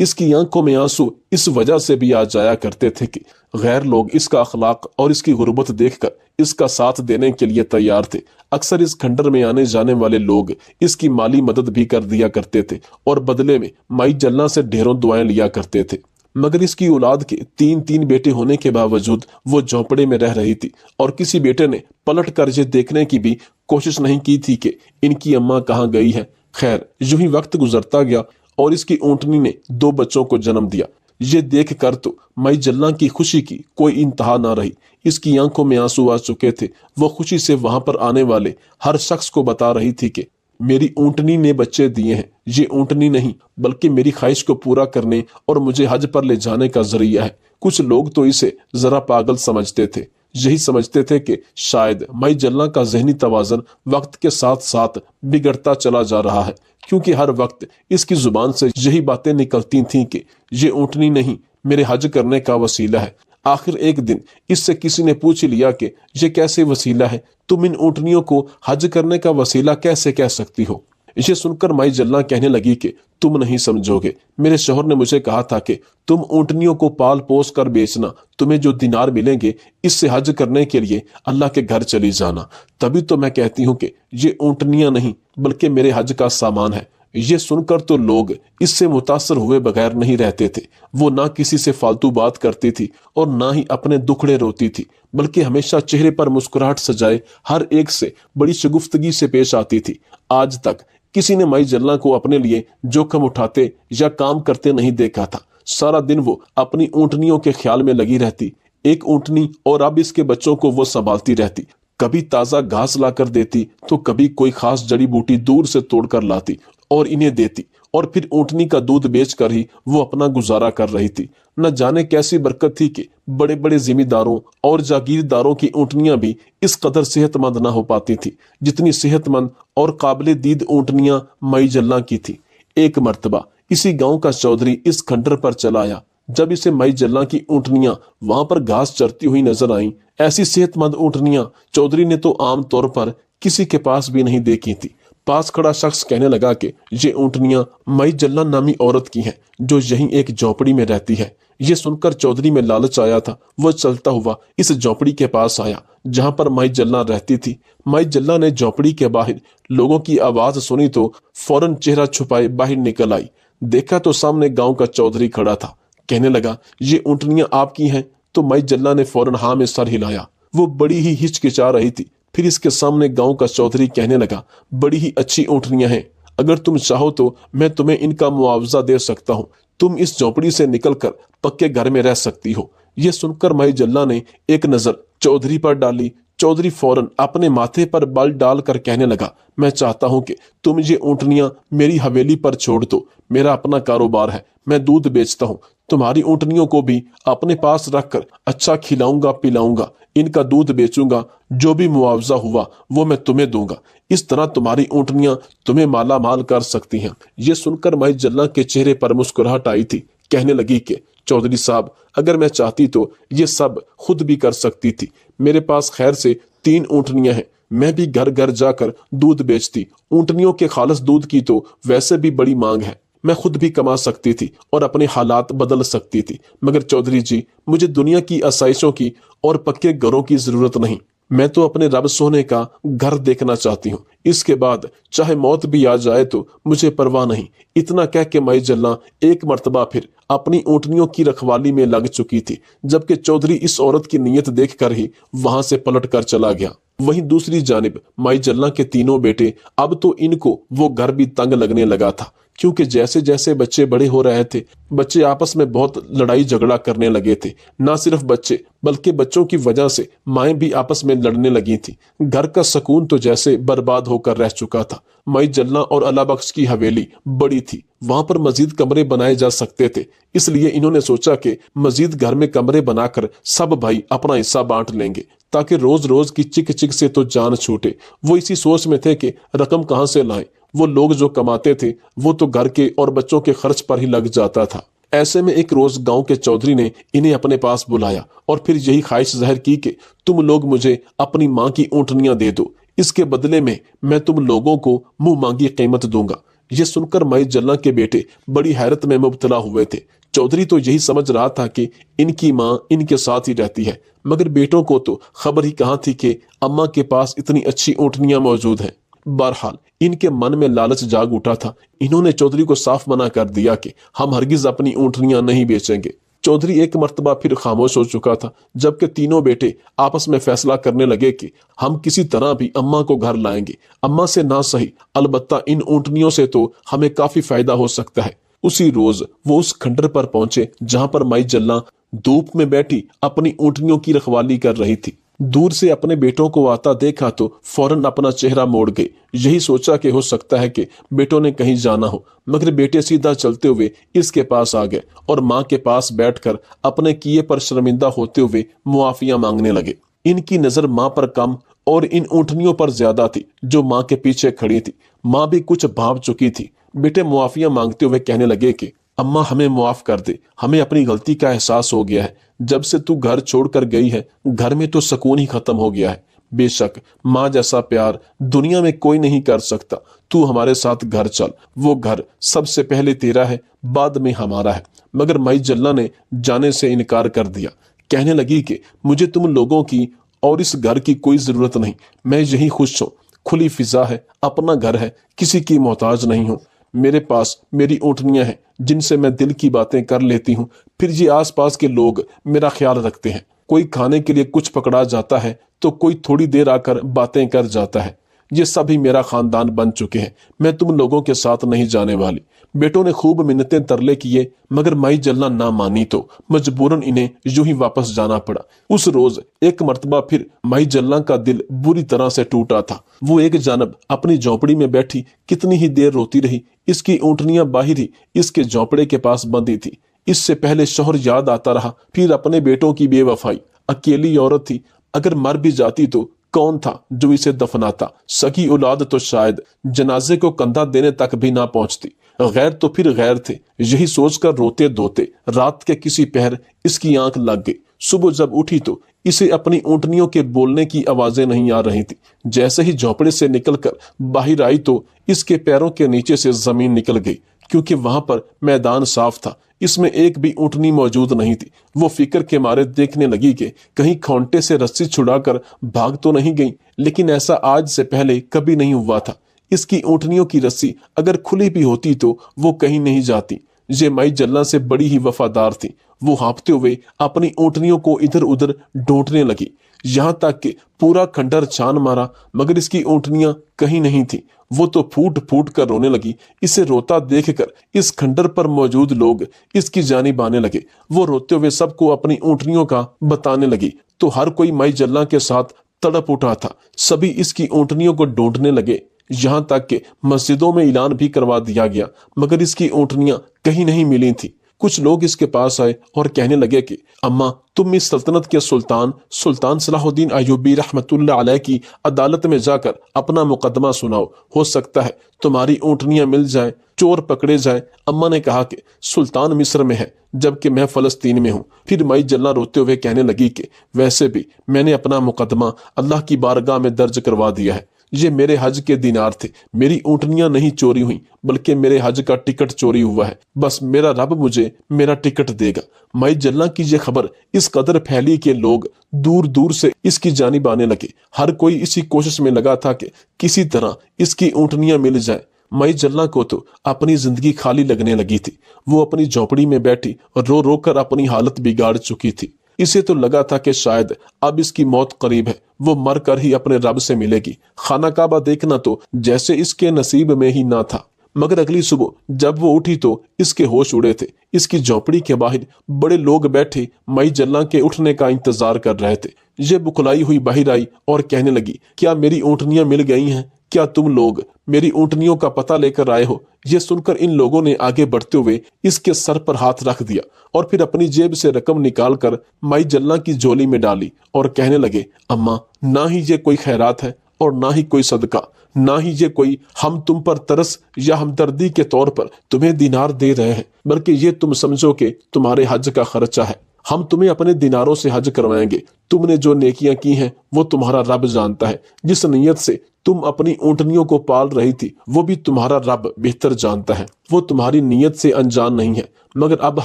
اس کی آنکھوں میں آنسو اس وجہ سے بھی آ جایا کرتے تھے کہ غیر لوگ اس کا اخلاق اور اس کی غربت دیکھ کر اس کا ساتھ دینے کے لیے تیار تھے۔ اکثر اس کھنڈر میں آنے جانے والے لوگ اس کی مالی مدد بھی کر دیا کرتے تھے اور بدلے میں مائی جلنا سے ڈھیروں دعائیں لیا کرتے تھے۔ مگر اس کی اولاد کے تین بیٹے ہونے کے باوجود وہ جھونپڑے میں رہ رہی تھی اور کسی بیٹے نے پلٹ کر یہ دیکھنے کی بھی کوشش نہیں کی تھی کہ ان کی اماں کہاں گئی ہے۔ خیر، یوں ہی وقت گزرتا گیا اور اس کی اونٹنی نے 2 بچوں کو جنم دیا۔ یہ دیکھ کر تو مائی جلنا کی خوشی کی کوئی انتہا نہ رہی۔ اس کی آنکھوں میں آنسو آ چکے تھے۔ وہ خوشی سے وہاں پر آنے والے ہر شخص کو بتا رہی تھی کہ میری اونٹنی نے بچے دیے ہیں۔ یہ اونٹنی نہیں بلکہ میری خواہش کو پورا کرنے اور مجھے حج پر لے جانے کا ذریعہ ہے۔ کچھ لوگ تو اسے ذرا پاگل سمجھتے تھے، یہی سمجھتے تھے کہ شاید مائی جلنا کا ذہنی توازن وقت کے ساتھ ساتھ بگڑتا چلا جا رہا ہے، کیونکہ ہر وقت اس کی زبان سے یہی باتیں نکلتی تھیں کہ یہ اونٹنی نہیں میرے حج کرنے کا وسیلہ ہے۔ آخر ایک دن اس سے کسی نے پوچھ لیا کہ یہ کیسے وسیلہ ہے؟ تم ان اونٹنیوں کو حج کرنے کا وسیلہ کیسے کہہ سکتی ہو؟ یہ سن کر مائی جلنا کہنے لگی کہ تم نہیں سمجھو گے، میرے شوہر نے مجھے کہا تھا کہ تم اونٹنیوں کو پال پوس کر بیچنا، تمہیں جو دینار ملیں گے اس سے حج کرنے کے لیے اللہ کے گھر چلی جانا۔ تبھی تو میں کہتی ہوں کہ یہ اونٹنیاں نہیں بلکہ میرے حج کا سامان ہے۔ یہ سن کر تو لوگ اس سے متاثر ہوئے بغیر نہیں رہتے تھے۔ وہ نہ کسی سے فالتو بات کرتی تھی اور نہ ہی اپنے دکھڑے روتی تھی، بلکہ ہمیشہ چہرے پر مسکراہٹ سجائے ہر ایک سے بڑی شگفتگی سے پیش آتی تھی۔ آج تک کسی نے مائی جلنا کو اپنے لیے جوخم اٹھاتے یا کام کرتے نہیں دیکھا تھا۔ سارا دن وہ اپنی اونٹنیوں کے خیال میں لگی رہتی۔ ایک اونٹنی اور اب اس کے بچوں کو وہ سنبھالتی رہتی، کبھی تازہ گھاس لا کر دیتی تو کبھی کوئی خاص جڑی بوٹی دور سے توڑ کر لاتی اور انہیں دیتی، اور پھر اونٹنی کا دودھ بیچ کر ہی وہ اپنا گزارا کر رہی تھی۔ نہ جانے کیسی برکت تھی کہ بڑے بڑے ذمہ داروں اور جاگیرداروں کی اونٹنیاں بھی اس قدر صحت مند نہ ہو پاتی تھی جتنی صحت مند اور قابل دید اونٹنیاں مائی جلنا کی تھی۔ ایک مرتبہ اسی گاؤں کا چودھری اس کھنڈر پر چلا آیا۔ جب اسے مائی جلنا کی اونٹنیاں وہاں پر گھاس چرتی ہوئی نظر آئیں، ایسی صحت مند اونٹنیاں چودھری نے تو عام طور پر کسی کے پاس بھی نہیں دیکھی تھی۔ پاس کھڑا شخص کہنے لگا کہ یہ اونٹنیاں مائی جلنا نامی عورت کی ہیں جو یہیں ایک جھونپڑی میں رہتی ہے۔ یہ سن کر چودھری میں لالچ آیا تھا۔ وہ چلتا ہوا اس جھونپڑی کے پاس آیا جہاں پر مائی جلنا رہتی تھی۔ مائی جلنا نے جھونپڑی کے باہر لوگوں کی آواز سنی تو فوراً چہرہ چھپائے باہر نکل آئی۔ دیکھا تو سامنے گاؤں کا چودھری کھڑا تھا۔ کہنے لگا یہ اونٹنیاں آپ کی ہیں؟ تو مائی جلنا نے فوراً ہاں میں سر ہلایا۔ وہ بڑی ہی ہچکچا رہی تھی۔ پھر اس کے سامنے گاؤں کا چودھری کہنے لگا بڑی ہی اچھی اونٹنیاں ہیں، اگر تم چاہو تو میں تمہیں ان کا معاوضہ دے سکتا ہوں، تم اس جھونپڑی سے نکل کر پکے گھر میں رہ سکتی ہو۔ یہ سن کر مائی جلنا نے ایک نظر چودھری پر ڈالی۔ چودھری فوراً اپنے ماتھے پر بل ڈال کر کہنے لگا میں چاہتا ہوں کہ تم یہ اونٹنیاں میری حویلی پر چھوڑ دو، میرا اپنا کاروبار ہے، میں دودھ بیچتا ہوں، تمہاری اونٹنیوں کو بھی اپنے پاس رکھ کر اچھا کھلاؤں گا پلاؤں گا، ان کا دودھ بیچوں گا، جو بھی معاوضہ ہوا وہ میں تمہیں دوں گا، اس طرح تمہاری اونٹنیاں تمہیں مالا مال کر سکتی ہیں۔ یہ سن کر مائی جلنا کے چہرے پر مسکراہٹ آئی تھی۔ کہنے لگی کہ چودھری صاحب اگر میں چاہتی تو یہ سب خود بھی کر سکتی تھی، میرے پاس خیر سے 3 اونٹنیاں ہیں، میں بھی گھر گھر جا کر دودھ بیچتی، اونٹنیوں کے خالص دودھ کی تو ویسے بھی بڑی مانگ ہے، میں خود بھی کما سکتی تھی اور اپنے حالات بدل سکتی تھی، مگر چودھری جی مجھے دنیا کی آسائشوں کی اور پکے گھروں کی ضرورت نہیں، میں تو اپنے رب سونے کا گھر دیکھنا چاہتی ہوں، اس کے بعد چاہے موت بھی آ جائے تو مجھے پرواہ نہیں۔ اتنا کہہ کے مائی جلنا ایک مرتبہ پھر اپنی اونٹنیوں کی رکھوالی میں لگ چکی تھی، جبکہ چودھری اس عورت کی نیت دیکھ کر ہی وہاں سے پلٹ کر چلا گیا۔ وہیں دوسری جانب مائی جلنا کے 3 بیٹے، اب تو ان کو وہ گھر بھی تنگ لگنے لگا تھا، کیونکہ جیسے جیسے بچے بڑے ہو رہے تھے بچے آپس میں بہت لڑائی جھگڑا کرنے لگے تھے۔ نہ صرف بچے بلکہ بچوں کی وجہ سے مائیں بھی آپس میں لڑنے لگی تھیں۔ گھر کا سکون تو جیسے برباد ہو کر رہ چکا تھا۔ مائی جلنا اور اللہ بخش کی حویلی بڑی تھی، وہاں پر مزید کمرے بنائے جا سکتے تھے، اس لیے انہوں نے سوچا کہ مزید گھر میں کمرے بنا کر سب بھائی اپنا حصہ بانٹ لیں گے تاکہ روز روز کی چک چک سے تو جان چھوٹے۔ وہ اسی سوچ میں تھے کہ رقم کہاں سے لائیں، وہ لوگ جو کماتے تھے وہ تو گھر کے اور بچوں کے خرچ پر ہی لگ جاتا تھا۔ ایسے میں ایک روز گاؤں کے چودھری نے انہیں اپنے پاس بلایا اور پھر یہی خواہش ظاہر کی کہ تم لوگ مجھے اپنی ماں کی اونٹنیاں دے دو، اس کے بدلے میں تم لوگوں کو منہ مانگی قیمت دوں گا۔ یہ سن کر مائی جلہ کے بیٹے بڑی حیرت میں مبتلا ہوئے تھے۔ چودھری تو یہی سمجھ رہا تھا کہ ان کی ماں ان کے ساتھ ہی رہتی ہے، مگر بیٹوں کو تو خبر ہی کہاں تھی کہ اماں کے پاس اتنی اچھی اونٹنیاں موجود ہیں۔ بہرحال ان کے من میں لالچ جاگ اٹھا تھا۔ انہوں نے چودھری کو صاف منع کر دیا کہ ہم ہرگز اپنی اونٹنیاں نہیں بیچیں گے۔ چودھری ایک مرتبہ پھر خاموش ہو چکا تھا، جبکہ تینوں بیٹے آپس میں فیصلہ کرنے لگے کہ ہم کسی طرح بھی اماں کو گھر لائیں گے، اماں سے نہ سہی البتہ ان اونٹنیوں سے تو ہمیں کافی فائدہ ہو سکتا ہے۔ اسی روز وہ اس کھنڈر پر پہنچے جہاں پر مائی جلہ دھوپ میں بیٹھی اپنی اونٹنیوں کی رکھوالی کر رہی تھی۔ دور سے اپنے بیٹوں کو آتا دیکھا تو فوراً اپنا چہرہ موڑ گئے۔ یہی سوچا کہ ہو سکتا ہے کہ بیٹوں نے کہیں جانا ہو، مگر بیٹے سیدھا چلتے ہوئے اس کے پاس آ گئے اور ماں کے پاس بیٹھ کر اپنے کیے پر شرمندہ ہوتے ہوئے معافیاں مانگنے لگے۔ ان کی نظر ماں پر کم اور ان اونٹنیوں پر زیادہ تھی جو ماں کے پیچھے کھڑی تھی۔ ماں بھی کچھ بھاپ چکی تھی۔ بیٹے معافیاں مانگتے ہوئے کہنے لگے کہ اماں ہمیں معاف کر دے، ہمیں اپنی غلطی کا احساس ہو گیا ہے۔ جب سے تو گھر چھوڑ کر گئی ہے گھر میں تو سکون ہی ختم ہو گیا ہے۔ بے شک ماں جیسا پیار دنیا میں کوئی نہیں کر سکتا۔ تو ہمارے ساتھ گھر چل، وہ گھر سب سے پہلے تیرا ہے، بعد میں ہمارا ہے۔ مگر مائی جلہ نے جانے سے انکار کر دیا، کہنے لگی کہ مجھے تم لوگوں کی اور اس گھر کی کوئی ضرورت نہیں، میں یہی خوش ہوں، کھلی فضا ہے، اپنا گھر ہے، کسی کی محتاج نہیں ہوں۔ میرے پاس میری اونٹنیاں ہیں جن سے میں دل کی باتیں کر لیتی ہوں، پھر یہ آس پاس کے لوگ میرا خیال رکھتے ہیں۔ کوئی کھانے کے لیے کچھ پکڑا جاتا ہے تو کوئی تھوڑی دیر آ کر باتیں کر جاتا ہے۔ یہ سب ہی میرا خاندان بن چکے ہیں، میں تم لوگوں کے ساتھ نہیں جانے والی۔ بیٹوں نے خوب منتیں ترلے کیے مگر مائی جلہ نہ مانی تو مجبوراً انہیں یوں ہی واپس جانا پڑا۔ اس روز ایک مرتبہ پھر مائی جلہ کا دل بری طرح سے ٹوٹا تھا۔ وہ ایک جانب اپنی جھونپڑی میں بیٹھی کتنی ہی دیر روتی رہی۔ اس کی اونٹنیاں باہر ہی اس کے جھونپڑے کے پاس بندھی تھی۔ اس سے پہلے شوہر یاد آتا رہا، پھر اپنے بیٹوں کی بے وفائی۔ اکیلی عورت تھی، اگر مر بھی جاتی تو کون تھا جو اسے دفناتا؟ سگی اولاد تو شاید جنازے کو کندھا دینے تک بھی نہ پہنچتی۔ غیر تو پھر غیر تھے، یہی سوچ کر روتے دھوتے رات کے کسی پہر اس کی آنکھ لگ گئی۔ صبح جب اٹھی تو اسے اپنی اونٹنیوں کے بولنے کی آوازیں نہیں آ رہی تھی۔ جیسے ہی جھونپڑے سے نکل کر باہر آئی تو اس کے پیروں کے نیچے سے زمین نکل گئی، کیونکہ وہاں پر میدان صاف تھا، اس میں ایک بھی اونٹنی موجود نہیں تھی۔ وہ فکر کے مارے دیکھنے لگی کہ کہیں کھونٹے سے رسی چھڑا کر بھاگ تو نہیں گئی، لیکن ایسا آج سے پہلے کبھی نہیں ہوا تھا۔ اس کی اونٹنیوں کی رسی اگر کھلی بھی ہوتی تو وہ کہیں نہیں جاتی۔ یہ مائی جلہ سے بڑی ہی وفادار تھی۔ وہ ہانپتے ہوئے اپنی اونٹنیوں کو ادھر ادھر ڈھونڈنے لگی، یہاں تک کہ پورا کھنڈر چھان مارا مگر اس کی اونٹنیاں کہیں نہیں تھی۔ وہ تو پھوٹ پھوٹ کر رونے لگی۔ اسے روتا دیکھ کر اس کھنڈر پر موجود لوگ اس کی جانب آنے لگے۔ وہ روتے ہوئے سب کو اپنی اونٹنیوں کا بتانے لگی تو ہر کوئی مائی جلہ کے ساتھ تڑپ اٹھا تھا۔ سبھی اس کی اونٹنیوں کو ڈھونڈنے لگے، یہاں تک کہ مسجدوں میں اعلان بھی کروا دیا گیا، مگر اس کی اونٹنیاں کہیں نہیں ملی تھی۔ کچھ لوگ اس کے پاس آئے اور کہنے لگے کہ اماں تم اس سلطنت کے سلطان صلاح الدین ایوبی رحمت اللہ علیہ کی عدالت میں جا کر اپنا مقدمہ سناؤ، ہو سکتا ہے تمہاری اونٹنیاں مل جائیں، چور پکڑے جائیں۔ اماں نے کہا کہ سلطان مصر میں ہے جبکہ میں فلسطین میں ہوں۔ پھر مائی جلہ روتے ہوئے کہنے لگی کہ ویسے بھی میں نے اپنا مقدمہ اللہ کی بارگاہ میں درج کروا دیا ہے۔ یہ میرے حج کے دینار تھے، میری اونٹنیاں نہیں چوری ہوئیں بلکہ میرے حج کا ٹکٹ چوری ہوا ہے۔ بس میرا رب مجھے میرا ٹکٹ دے گا۔ مائی جلہ کی یہ خبر اس قدر پھیلی کہ لوگ دور دور سے اس کی جانب آنے لگے۔ ہر کوئی اسی کوشش میں لگا تھا کہ کسی طرح اس کی اونٹنیاں مل جائیں۔ مائی جلہ کو تو اپنی زندگی خالی لگنے لگی تھی۔ وہ اپنی جھونپڑی میں بیٹھی اور رو رو کر اپنی حالت بگاڑ چکی تھی۔ اسے تو لگا تھا کہ شاید اب اس کی موت قریب ہے، وہ مر کر ہی اپنے رب سے ملے گی۔ خانہ کعبہ دیکھنا تو جیسے اس کے نصیب میں ہی نہ تھا۔ مگر اگلی صبح جب وہ اٹھی تو اس کے ہوش اڑے تھے۔ اس کی جھونپڑی کے باہر بڑے لوگ بیٹھے مائی جلہ کے اٹھنے کا انتظار کر رہے تھے۔ یہ بکھلائی ہوئی باہر آئی اور کہنے لگی کیا میری اونٹنیاں مل گئی ہیں؟ کیا تم لوگ میری اونٹنیوں کا پتہ لے کر آئے ہو؟ یہ سن کر ان لوگوں نے آگے بڑھتے ہوئے اس کے سر پر ہاتھ رکھ دیا اور پھر اپنی جیب سے رقم نکال کر مائی جلہ کی جھولی میں ڈالی اور کہنے لگے اماں نہ ہی یہ کوئی خیرات ہے اور نہ ہی کوئی صدقہ، نہ ہی یہ کوئی ہم تم پر ترس یا ہمدردی کے طور پر تمہیں دینار دے رہے ہیں، بلکہ یہ تم سمجھو کہ تمہارے حج کا خرچہ ہے۔ ہم تمہیں اپنے دیناروں سے حج کروائیں گے، تم نے جو نیکیاں کی ہیں وہ تمہارا رب جانتا ہے، جس نیت سے تم اپنی اونٹنیوں کو پال رہی تھی وہ بھی تمہارا رب بہتر جانتا ہے، وہ تمہاری نیت سے انجان نہیں ہے، مگر اب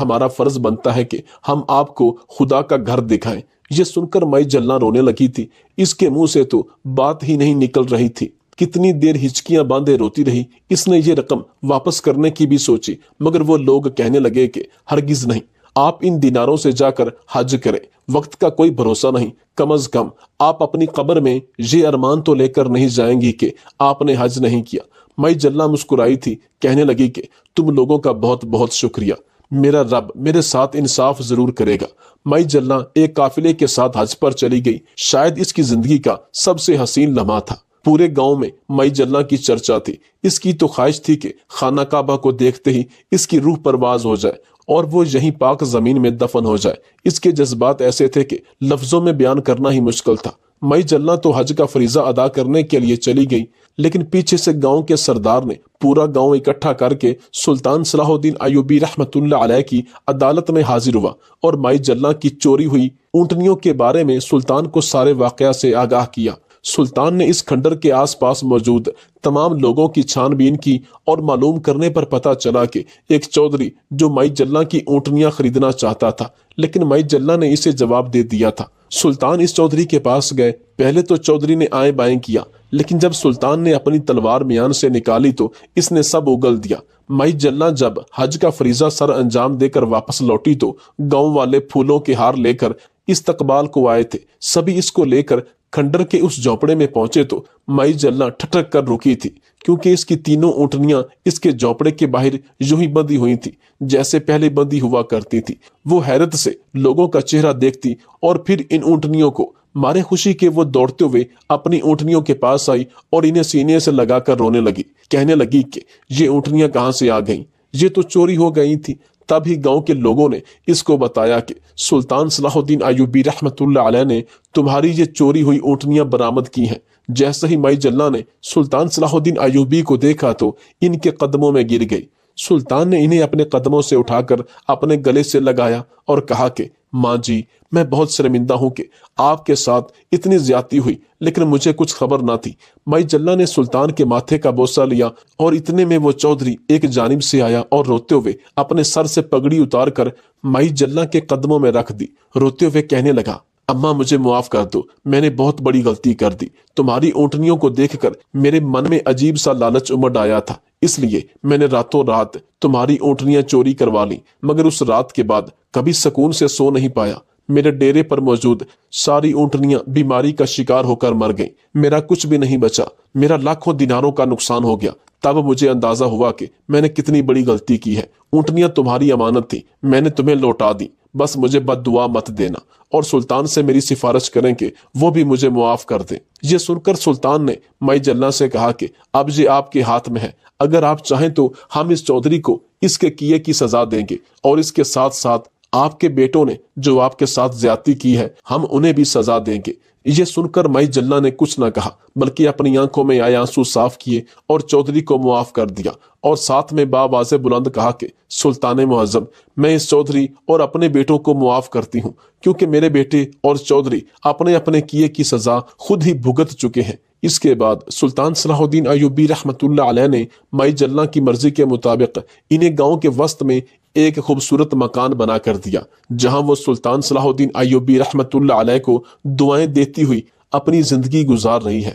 ہمارا فرض بنتا ہے کہ ہم آپ کو خدا کا گھر دکھائیں۔ یہ سن کر مائی جلنا رونے لگی تھی، اس کے منہ سے تو بات ہی نہیں نکل رہی تھی۔ کتنی دیر ہچکیاں باندھے روتی رہی۔ اس نے یہ رقم واپس کرنے کی بھی سوچی، مگر وہ لوگ کہنے لگے کہ ہرگز نہیں، آپ ان دیناروں سے جا کر حج کریں، وقت کا کوئی بھروسہ نہیں، کم از کم آپ اپنی قبر میں یہ ارمان تو لے کر نہیں جائیں گی کہ آپ نے حج نہیں کیا۔ مائی جلنا مسکرائی تھی، کہنے لگی کہ تم لوگوں کا بہت بہت شکریہ، میرا رب میرے ساتھ انصاف ضرور کرے گا۔ مائی جلنا ایک قافلے کے ساتھ حج پر چلی گئی، شاید اس کی زندگی کا سب سے حسین لمحہ تھا۔ پورے گاؤں میں مائی جلنا کی چرچا تھی، اس کی تو خواہش تھی کہ خانہ کعبہ کو دیکھتے ہی اس کی روح پرواز ہو جائے اور وہ یہیں پاک زمین میں دفن ہو جائے۔ اس کے جذبات ایسے تھے کہ لفظوں میں بیان کرنا ہی مشکل تھا۔ مائی جلنا تو حج کا فریضہ ادا کرنے کے لیے چلی گئی، لیکن پیچھے سے گاؤں کے سردار نے پورا گاؤں اکٹھا کر کے سلطان صلاح الدین ایوبی رحمت اللہ علیہ کی عدالت میں حاضر ہوا اور مائی جلنا کی چوری ہوئی اونٹنیوں کے بارے میں سلطان کو سارے واقعہ سے آگاہ کیا۔ سلطان نے اس کھنڈر کے آس پاس موجود تمام لوگوں کی چھان بین کی اور معلوم کرنے پر پتہ چلا کہ ایک چودھری جو مائی جلنا کی اونٹنیاں خریدنا چاہتا تھا، لیکن مائی جلنا نے اسے جواب دے دیا تھا۔ سلطان اس چودھری کے پاس گئے، پہلے تو چودھری نے آئیں بائیں کیا، لیکن جب سلطان نے اپنی تلوار میان سے نکالی تو اس نے سب اگل دیا۔ مائی جلنا جب حج کا فریضہ سر انجام دے کر واپس لوٹی تو گاؤں والے پھولوں کے ہار لے کر استقبال کو آئے تھے۔ سبھی اس کو لے کر کھنڈر کے اس جھونپڑے میں پہنچے تو مائی جلنا ٹھٹک کر رکی تھی، کیونکہ اس کی تینوں اونٹنیاں اس کے جھونپڑے کے باہر یوں ہی بندھی ہوئی تھی جیسے پہلے بندھی ہوا کرتی تھی۔ وہ حیرت سے لوگوں کا چہرہ دیکھتی اور پھر ان اونٹنیوں کو مارے خوشی کے وہ دوڑتے ہوئے اپنی اونٹنیوں کے پاس آئی اور انہیں سینے سے لگا کر رونے لگی، کہنے لگی کہ یہ اونٹنیاں کہاں سے آ گئیں، یہ تو چوری ہو گئی تھی۔ تب ہی گاؤں کے لوگوں نے اس کو بتایا کہ سلطان صلاح الدین ایوبی رحمت اللہ علیہ نے تمہاری یہ چوری ہوئی اونٹنیاں برآمد کی ہیں۔ جیسے ہی مائی جلنا نے سلطان صلاح الدین ایوبی کو دیکھا تو ان کے قدموں میں گر گئی۔ سلطان نے انہیں اپنے قدموں سے اٹھا کر اپنے گلے سے لگایا اور کہا کہ ماں جی، میں بہت شرمندہ ہوں کہ آپ کے ساتھ اتنی زیادتی ہوئی، لیکن مجھے کچھ خبر نہ تھی۔ مائی جلنا نے سلطان کے ماتھے کا بوسہ لیا اور اتنے میں وہ چودھری ایک جانب سے آیا اور روتے ہوئے اپنے سر سے پگڑی اتار کر مائی جلنا کے قدموں میں رکھ دی، روتے ہوئے کہنے لگا، اماں مجھے معاف کر دو، میں نے بہت بڑی غلطی کر دی۔ تمہاری اونٹنیوں کو دیکھ کر میرے من میں عجیب سا لالچ امڑ آیا تھا، اس لیے میں نے راتوں رات تمہاری اونٹنیاں چوری کروا لی، مگر اس رات کے بعد کبھی سکون سے سو نہیں پایا۔ میرے ڈیرے پر موجود ساری اونٹنیاں بیماری کا شکار ہو کر مر گئیں، میرا کچھ بھی نہیں بچا، میرا لاکھوں دیناروں کا نقصان ہو گیا۔ تب مجھے اندازہ ہوا کہ میں نے کتنی بڑی غلطی کی ہے۔ اونٹنیاں تمہاری امانت تھی، میں نے تمہیں لوٹا دی، بس مجھے بد دعا مت دینا، اور سلطان سے میری سفارش کریں کہ وہ بھی مجھے معاف کر دیں۔ یہ سن کر سلطان نے مائی جلنا سے کہا کہ اب یہ آپ کے ہاتھ میں ہے، اگر آپ چاہیں تو ہم اس چودھری کو اس کے کیے کی سزا دیں گے، اور اس کے ساتھ ساتھ آپ کے بیٹوں نے جو آپ کے ساتھ زیادتی کی ہے ہم انہیں بھی سزا دیں گے۔ یہ سن کر مائی جلنا نے کچھ نہ کہا، بلکہ اپنی آنکھوں میں آئے آنسو صاف کیے اور چودھری کو معاف کر دیا، اور ساتھ میں باواز بلند کہا کہ سلطان معظم، میں اس چودھری اور اپنے بیٹوں کو معاف کرتی ہوں، کیونکہ میرے بیٹے اور چودھری اپنے اپنے کیے کی سزا خود ہی بھگت چکے ہیں۔ اس کے بعد سلطان صلاح الدین ایوبی رحمت اللہ علیہ نے مائی جلنا کی مرضی کے مطابق انہیں گاؤں کے وسط میں ایک خوبصورت مکان بنا کر دیا، جہاں وہ سلطان صلاح الدین ایوبی رحمت اللہ علیہ کو دعائیں دیتی ہوئی اپنی زندگی گزار رہی ہے۔